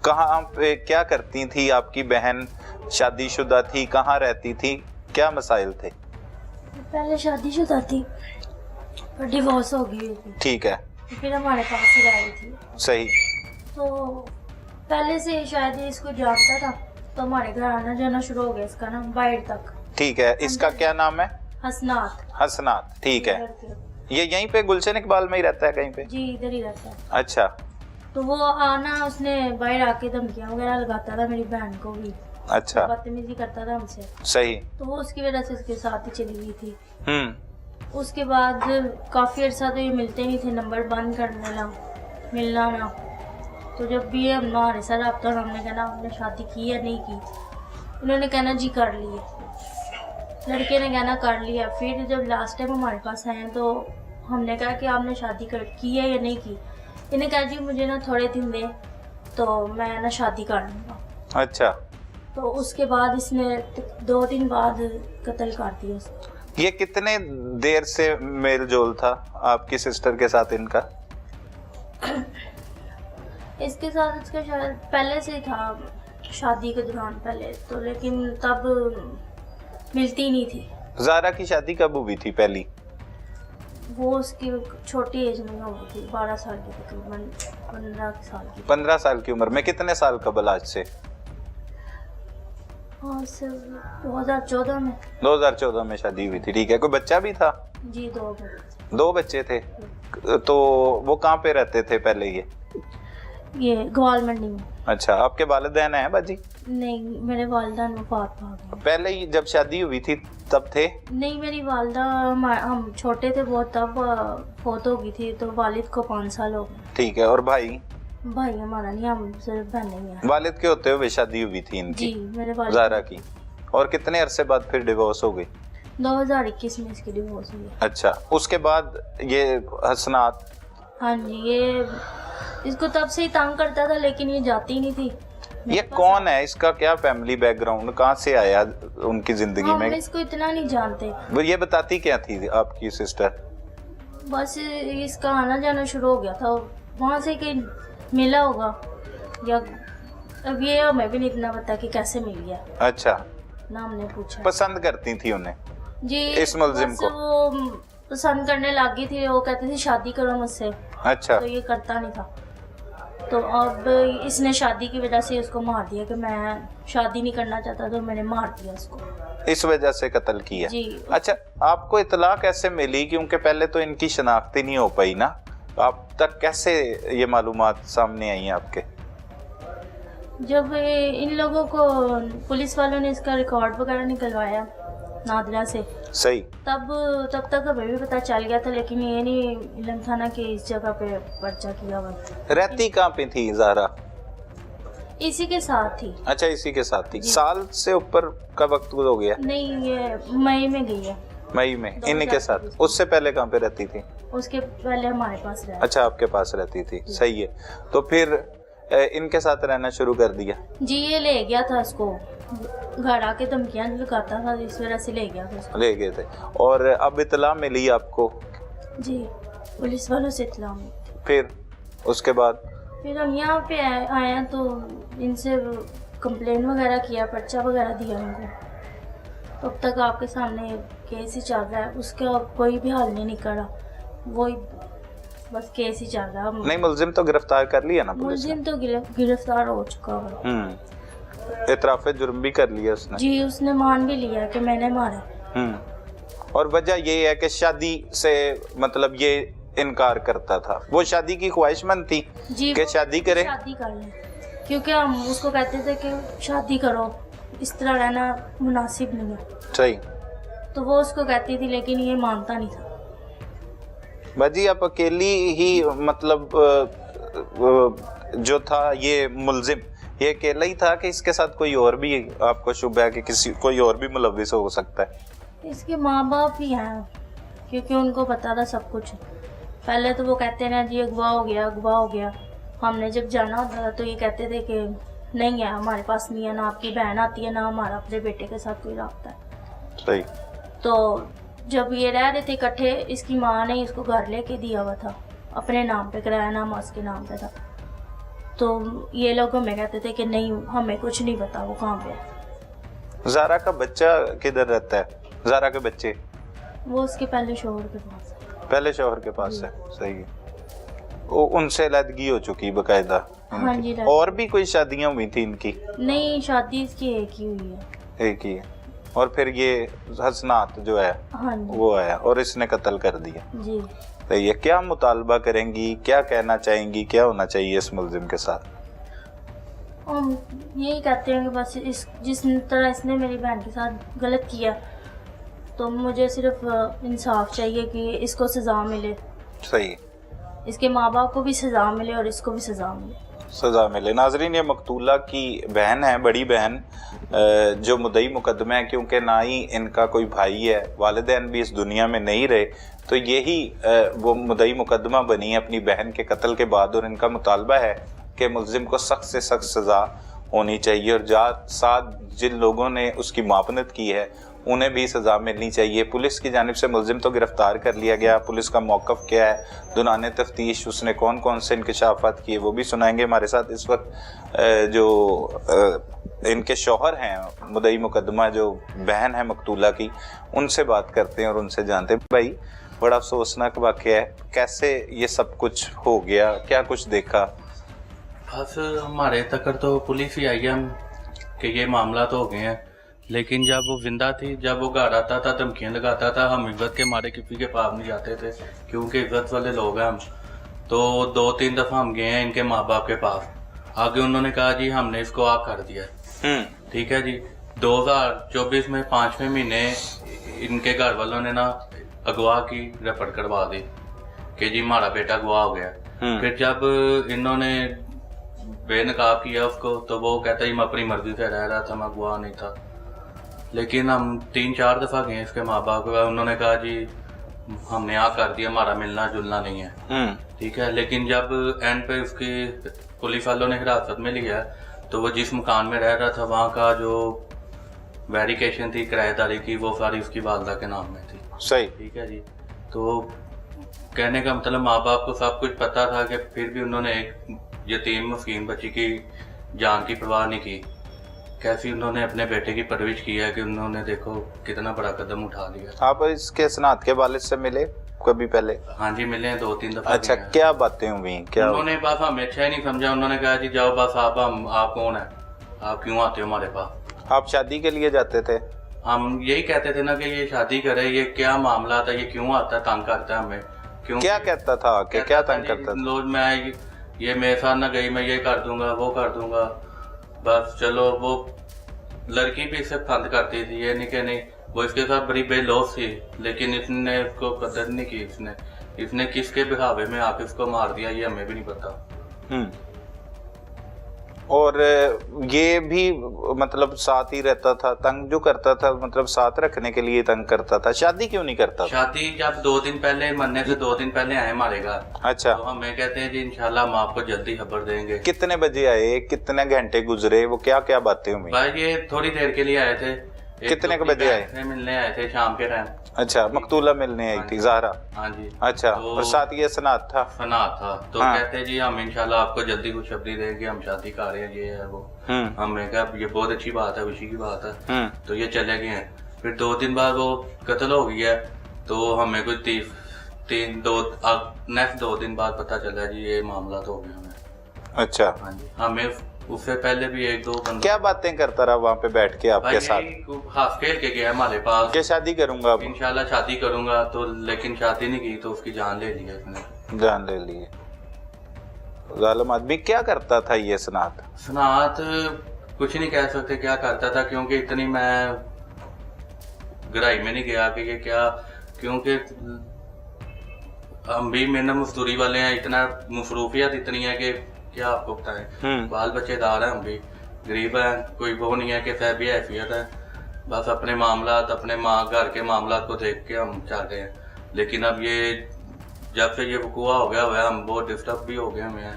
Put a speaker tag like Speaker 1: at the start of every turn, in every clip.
Speaker 1: कहाँ पे क्या करती थी आपकी बहन? शादीशुदा थी? कहाँ रहती थी? क्या मसाइल थे?
Speaker 2: पहले शादीशुदा थी पर डिवोर्स हो गई थी।
Speaker 1: ठीक है,
Speaker 2: फिर हमारे पास ही रही थी।
Speaker 1: सही।
Speaker 2: तो पहले से शायद ये इसको जानता था, तो हमारे घर आना जाना शुरू हो गया इसका ना बाहर तक।
Speaker 1: ठीक है, इसका क्या नाम है?
Speaker 2: हसनात।
Speaker 1: हसनात, ठीक है। ये यहीं पे गुलशन इकबाल में ही रहता है कहीं पे?
Speaker 2: जी इधर ही रहता है।
Speaker 1: अच्छा।
Speaker 2: तो वो आना उसने बाहर आके धमकियां वगैरह लगाता था मेरी बहन को भी।
Speaker 1: अच्छा,
Speaker 2: बदतमीजी करता था हमसे।
Speaker 1: सही।
Speaker 2: तो वो उसकी वजह से उसके साथ ही चली गई थी। उसके बाद काफ़ी अर्सा तो ये मिलते नहीं थे, नंबर बंद करने ना मिलना ना। तो जब भी हमारे साथ रब्ता हमने कहना आपने शादी की या नहीं की, उन्होंने कहना जी कर ली है, लड़के ने कहना कर लिया। फिर जब लास्ट टाइम हमारे पास आए तो हमने कहा कि आपने शादी की है या नहीं की। इन्हें कहा जी मुझे ना थोड़े दिन दे तो मैं ना शादी कर लूँगा।
Speaker 1: अच्छा।
Speaker 2: तो उसके बाद इसने 2 दिन बाद कत्ल कर दिया उसको।
Speaker 1: ये कितने देर से मेल जोल था आपकी सिस्टर के साथ इनका?
Speaker 2: इसके साथ इसका शायद पहले से ही था, शादी के दौरान पहले तो, लेकिन तब मिलती नहीं थी।
Speaker 1: ज़ारा की शादी कब हुई थी पहली?
Speaker 2: वो उसकी छोटी एज में हो गई थी, 12 साल की तकरीबन, 15 साल की।
Speaker 1: 15 साल की उम्र में। कितने साल कबल आज से?
Speaker 2: हाँ सर 2014 में।
Speaker 1: 2014 में शादी हुई थी, ठीक है। कोई बच्चा भी था?
Speaker 2: जी 2 बच्चे।
Speaker 1: 2 बच्चे थे। तो वो कहाँ पे रहते थे पहले
Speaker 2: ये ग्वाल मंडी में।
Speaker 1: अच्छा, आपके वालिदैन हैं बाजी?
Speaker 2: नहीं मेरे वालिदा वफात पा गए।
Speaker 1: पहले ही जब शादी हुई थी तब थे?
Speaker 2: नहीं मेरी वालिदा, हम छोटे थे बहुत तब फौत हो गई थी, तो वालिद को 5 साल हो गए।
Speaker 1: ठीक है। और भाई?
Speaker 2: भाई हमारा नहीं, हम सिर्फ बहन नहीं है।
Speaker 1: वालिद के होते हुए शादी हुई थी इनकी?
Speaker 2: जी मेरे वालिद
Speaker 1: ज़ारा की। और कितने अरसे बाद फिर डिवोर्स हो गई?
Speaker 2: 2021 में इसकी डिवोर्स हुई।
Speaker 1: अच्छा, उसके बाद ये हसनात?
Speaker 2: हाँ जी, ये इसको तब से ही तंग करता था लेकिन ये जाती नहीं थी।
Speaker 1: ये कौन है? इसका क्या फैमिली बैकग्राउंड, कहाँ से आया उनकी जिंदगी
Speaker 2: हम
Speaker 1: में?
Speaker 2: इसको इतना नहीं जानते।
Speaker 1: वो ये बताती क्या थी आपकी सिस्टर?
Speaker 2: बस इसका आना जाना शुरू हो गया था, वहाँ से कहीं मिला होगा या अब ये हमें भी नहीं इतना पता कि कैसे मिल गया।
Speaker 1: अच्छा,
Speaker 2: ना हमने पूछा।
Speaker 1: पसंद करती थी उन्हें
Speaker 2: जी
Speaker 1: इस मुलजिम को?
Speaker 2: वो पसंद करने लगी थी, वो कहती थी शादी करो मुझसे।
Speaker 1: अच्छा।
Speaker 2: तो ये करता नहीं था, तो अब इसने शादी की वजह से उसको मार दिया कि मैं शादी नहीं करना चाहता, तो मैंने मार दिया उसको,
Speaker 1: इस वजह से कत्ल किया?
Speaker 2: जी।
Speaker 1: अच्छा, आपको इतला कैसे मिली? क्योंकि पहले तो इनकी शनाख्त ही नहीं हो पाई ना, आप तक कैसे ये मालूमात सामने आई हैं आपके?
Speaker 2: जब इन लोगों को पुलिस वालों ने इसका रिकॉर्ड वगैरह निकलवाया नादरा से,
Speaker 1: सही।
Speaker 2: तब तक हमें भी पता चल गया था, लेकिन ये नहीं इल्म था ना कि इस जगह पे पर्चा किया हुआ।
Speaker 1: रहती कहाँ पे थी ज़ारा?
Speaker 2: इसी के साथ थी।
Speaker 1: अच्छा, इसी के साथ थी। साल से ऊपर का वक्त हो गया?
Speaker 2: नहीं ये मई में गई है।
Speaker 1: मई में इन्हीं के साथ? उससे पहले कहाँ पे रहती थी?
Speaker 2: उसके पहले हमारे पास रहा।
Speaker 1: अच्छा, आपके पास रहती थी, सही है। तो फिर इनके साथ रहना शुरू कर दिया?
Speaker 2: जी ये ले गया था उसको, घर आके धमकियां लगाता था, इस वजह से ले गया था उसको।
Speaker 1: ले गए थे। और अब इतला मिली आपको?
Speaker 2: जी पुलिस वालों से इत्तला मिली।
Speaker 1: फिर उसके बाद
Speaker 2: फिर हम यहाँ पे आए हैं, तो इनसे कंप्लेन वगैरह किया, पर्चा वगैरह दिया उनको। तब तक आपके सामने केस ही चल रहा है, उसका कोई भी हल नहीं निकला, वही बस केस ही चल रहा है।
Speaker 1: नहीं, मुलजिम तो गिरफ्तार कर लिया ना पुलिस ने?
Speaker 2: मुलजिम तो गिरफ्तार हो चुका है।
Speaker 1: इतराफ़े जुर्म भी कर लिया उसने?
Speaker 2: जी उसने मान भी लिया कि मैंने मारा।
Speaker 1: और वजह ये है कि शादी से मतलब ये इनकार करता था? वो शादी की ख्वाहिशमंद थी कि शादी करे?
Speaker 2: शादी कर ले, क्योंकि हम उसको कहते थे कि शादी करो, इस तरह रहना मुनासिब नहीं है।
Speaker 1: सही।
Speaker 2: तो वो उसको कहती थी, लेकिन ये मानता नहीं था।
Speaker 1: बाजी आप अकेली ही मतलब जो था ये मुलजिम, ये अकेला ही था कि इसके साथ कोई और भी आपको शुबह है कि किसी कोई और भी मुलविस हो सकता है?
Speaker 2: इसके माँ बाप भी हैं, क्योंकि उनको पता था सब कुछ। पहले तो वो कहते ना जी अगवा हो गया, अगवा हो गया। हमने जब जाना होता था तो ये कहते थे कि नहीं है, हमारे पास नहीं है, ना आपकी बहन आती है, ना हमारा अपने बेटे के साथ कोई रास्ता है।
Speaker 1: सही।
Speaker 2: तो जब ये रह रहे थे इकट्ठे, इसकी माँ ने इसको घर लेके दिया हुआ था, अपने नाम पे, किराया नामा उसके नाम पे था। तो ये लोग हमें कहते थे कि नहीं हमें कुछ नहीं पता वो कहाँ पे है।
Speaker 1: ज़ारा का बच्चा किधर रहता है? ज़ारा के बच्चे
Speaker 2: वो उसके पहले शोहर के पास है।
Speaker 1: पहले शौहर के पास है, सही है। वो उनसे अलहदगी हो चुकी बाकायदा?
Speaker 2: हाँ जी।
Speaker 1: और भी कोई शादियां हुई थी इनकी?
Speaker 2: नहीं, शादी इसकी एक ही हुई है।
Speaker 1: एक ही है। और फिर ये हसनात जो है
Speaker 2: हाँ जी।
Speaker 1: वो आया और इसने कत्ल कर दिया
Speaker 2: जी।
Speaker 1: सही है। क्या मुतालबा करेंगी, क्या कहना चाहेंगी, क्या होना चाहिए इस मुल्जिम के साथ?
Speaker 2: हम यही कहते हैं कि बस जिस तरह इसने मेरी बहन के साथ गलत किया तो मुझे सिर्फ इंसाफ चाहिए कि इसको सज़ा मिले।
Speaker 1: सही,
Speaker 2: इसके माँ बाप को भी सज़ा मिले और इसको भी सज़ा मिले,
Speaker 1: सज़ा मिले। नाजरीन, ये मकतूला की बहन है, बड़ी बहन, जो मुद्दई मुकदमा है, क्योंकि ना ही इनका कोई भाई है, वालिदैन भी इस दुनिया में नहीं रहे, तो यही वो मुद्दई मुकदमा बनी है अपनी बहन के कत्ल के बाद। और इनका मुतालबा है कि मुल्जिम को सख्त से सख्त सज़ा होनी चाहिए और साथ जिन लोगों ने उसकी मुआवनत की है उन्हें भी सज़ा मिलनी चाहिए। पुलिस की जानिब से मुल्जिम तो गिरफ्तार कर लिया गया, पुलिस का मौक़िफ़ क्या है, दुराने तफ्तीश उसने कौन कौन से इंकशाफात किए वो भी सुनाएंगे। हमारे साथ इस वक्त जो इनके शौहर हैं, मुद्दई मुकदमा जो बहन है मकतूला की, उनसे बात करते हैं और उनसे जानते हैं। भाई, बड़ा अफसोसनाक वाक़या है, कैसे ये सब कुछ हो गया, क्या कुछ देखा?
Speaker 3: बस हमारे तक तो पुलिस ही आई है कि ये मामला तो हो गए हैं, लेकिन जब वो जिंदा थी, जब वो घर आता था, धमकियाँ लगाता था, हम इज्जत के मारे किसी के पास नहीं जाते थे क्योंकि इज्जत वाले लोग हैं हम। तो 2-3 दफ़ा हम गए हैं इनके माँ बाप के पास, आगे उन्होंने कहा जी हमने इसको आग कर दिया। ठीक है जी। 2024 में 5वें महीने इनके घर वालों ने ना अगवा की रिपोर्ट करवा दी कि जी हमारा बेटा अगवा हो गया। फिर जब इन्होंने बेनकाब किया उसको तो वो कहता है मैं अपनी मर्जी से रह रहा था, मैं अगवा नहीं था। लेकिन हम 3-4 दफ़ा गए इसके माँ बाप को, उन्होंने कहा जी हमने आ कर दिया, हमारा मिलना जुलना नहीं है। ठीक है। लेकिन जब एंड पे उसकी पुलिस वालों ने हिरासत में लिया तो वो जिस मकान में रह रहा था वहाँ का जो वेरिफिकेशन थी किराएदारी की वो सारी उसकी वालदा के नाम में थी।
Speaker 1: सही।
Speaker 3: ठीक है जी। तो कहने का मतलब माँ बाप को सब कुछ पता था कि फिर भी उन्होंने एक यतीम मस्कीन बच्ची की जान की परवाह नहीं की। कैसी उन्होंने अपने बेटे की परवरिश की है कि उन्होंने देखो कितना बड़ा कदम उठा लिया।
Speaker 1: आप इसके सनात के वालिद से मिले कभी पहले?
Speaker 3: हाँ जी, मिले हैं 2-3 दफा।
Speaker 1: अच्छा, क्या बातें हुई? क्या
Speaker 3: उन्होंने बस हमें अच्छा ही नहीं समझा। उन्होंने कहा जी जाओ बस आप कौन है, आप क्यों आते हो हमारे पास?
Speaker 1: आप शादी के लिए जाते थे?
Speaker 3: हम यही कहते थे ना कि ये शादी करे, ये क्या मामला था, ये क्यों आता है, तंग करता है हमें क्यों?
Speaker 1: क्या कहता था कि क्या तंग करता था?
Speaker 3: लोग मैं ये मेरे साथ ना गई, मैं ये कर दूंगा वो कर दूंगा। बस चलो, वो लड़की भी इससे पसंद करती थी, ये नहीं कि नहीं, वो इसके साथ बड़ी बेलौस थी, लेकिन इसने उसको कदर नहीं की। इसने किसके बिहावे में आके उसको मार दिया ये हमें भी नहीं पता। और
Speaker 1: ये भी मतलब साथ ही रहता था, तंग जो करता था मतलब साथ रखने के लिए तंग करता था। शादी क्यों नहीं करता?
Speaker 3: शादी जब 2 दिन पहले, मरने से 2 दिन पहले आए हमारे घर।
Speaker 1: अच्छा।
Speaker 3: तो हमें कहते हैं जी इंशाल्लाह हम आपको जल्दी खबर देंगे।
Speaker 1: कितने बजे आए, कितने घंटे गुजरे, वो क्या क्या बातें हुई?
Speaker 3: भाई ये थोड़ी देर के लिए आए थे।
Speaker 1: कितने बजे आए?
Speaker 3: मिलने आए थे शाम के टाइम।
Speaker 1: अच्छा, मकतूला मिलने आई थी ज़हरा?
Speaker 3: हाँ जी।
Speaker 1: अच्छा।
Speaker 3: तो
Speaker 1: और साथ ये सनात था?
Speaker 3: सनात था। तो
Speaker 1: हाँ।
Speaker 3: कहते जी हम इंशाल्लाह आपको जल्दी खुशखबरी देंगे, हम शादी कर रहे हैं, ये है वो। हमने कहा ये बहुत अच्छी बात है, खुशी की बात है। तो ये चले गए हैं। फिर 2 दिन बाद वो कत्ल हो गया। तो हमें कुछ नेक्स्ट 2 दिन बाद पता चला जी ये मामला तो हो गया हमें।
Speaker 1: अच्छा।
Speaker 3: हाँ जी। हमें उससे पहले भी 1-2 बंदे।
Speaker 1: क्या बातें करता रहा वहाँ पे बैठ के आपके साथ?
Speaker 3: हंस खेल के गया हमारे पास
Speaker 1: क्या शादी करूंगा अब?
Speaker 3: इंशाल्लाह शादी करूंगा। तो लेकिन शादी नहीं की तो उसकी जान ले ली इसने।
Speaker 1: जान ले ली। जालिम आदमी। क्या करता था ये सनात?
Speaker 3: सनात कुछ नहीं कह सकते क्या करता था, क्योंकि इतनी मैं गहराई में नहीं गया कि ये क्या, क्योंकि हम भी मेहनत मजदूरी वाले हैं, इतना मसरूफियत इतनी है कि क्या आपको बताएं। बाल बच्चेदार हैं, हम भी गरीब हैं, कोई वो नहीं है कि साहबी हैसियत है। बस अपने मामलात, अपने घर के मामलात को देख के हम चाहते हैं। लेकिन अब ये जब से ये वकूआ हो गया हुआ है, हम बहुत डिस्टर्ब भी हो गए हैं,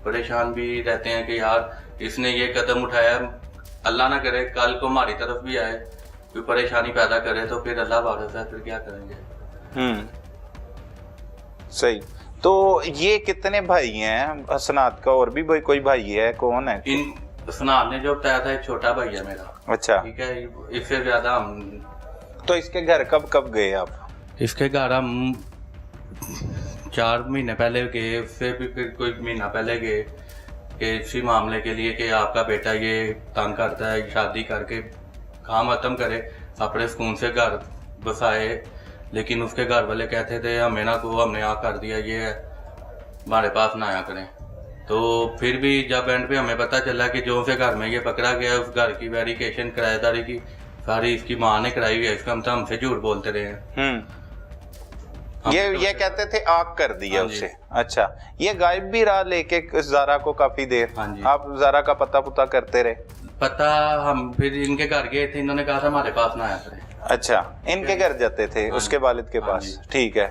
Speaker 3: परेशान भी रहते हैं कि यार इसने ये कदम उठाया, अल्लाह ना करे कल को हमारी तरफ भी आए, कोई परेशानी पैदा करे तो फिर अल्लाह वारस है, फिर क्या करेंगे।
Speaker 1: सही। तो ये कितने भाई हैं हसनात का? और भी कोई भाई है? कौन है?
Speaker 3: इन सनात ने जो बताया था एक छोटा भाई है मेरा।
Speaker 1: अच्छा,
Speaker 3: ठीक है, इससे ज्यादा हम।
Speaker 1: तो इसके घर कब कब गए आप?
Speaker 3: इसके घर हम 4 महीने पहले गए, उससे भी फिर कोई महीना पहले गए कि इसी मामले के लिए कि आपका बेटा ये तंग करता है, शादी करके काम खत्म करे, अपने सुकून से घर बसाए। लेकिन उसके घर वाले कहते थे हमें ना को, हमने यहाँ कर दिया, ये है, हमारे पास ना आया करें। तो फिर भी जब एंड पे हमें पता चला कि जो से घर में ये पकड़ा गया, उस घर की वेरिफिकेशन किराएदारी की सारी इसकी माँ ने कराई हुई है, इसका हम तो हमसे झूठ बोलते रहे हैं।
Speaker 1: ये कहते थे आग कर दिया
Speaker 3: हाँ जी।
Speaker 1: उसे। अच्छा, ये गायब भी रहा लेके ज़ारा को काफी देर?
Speaker 3: हाँ जी।
Speaker 1: आप ज़ारा का पता पुता करते रहे?
Speaker 3: पता हम फिर इनके घर गए थे, इन्होंने कहा था हमारे पास ना आया करें।
Speaker 1: अच्छा, इनके घर जाते थे
Speaker 3: हाँ
Speaker 1: उसके वालिद के
Speaker 3: हाँ
Speaker 1: पास?
Speaker 3: जी।
Speaker 1: ठीक है।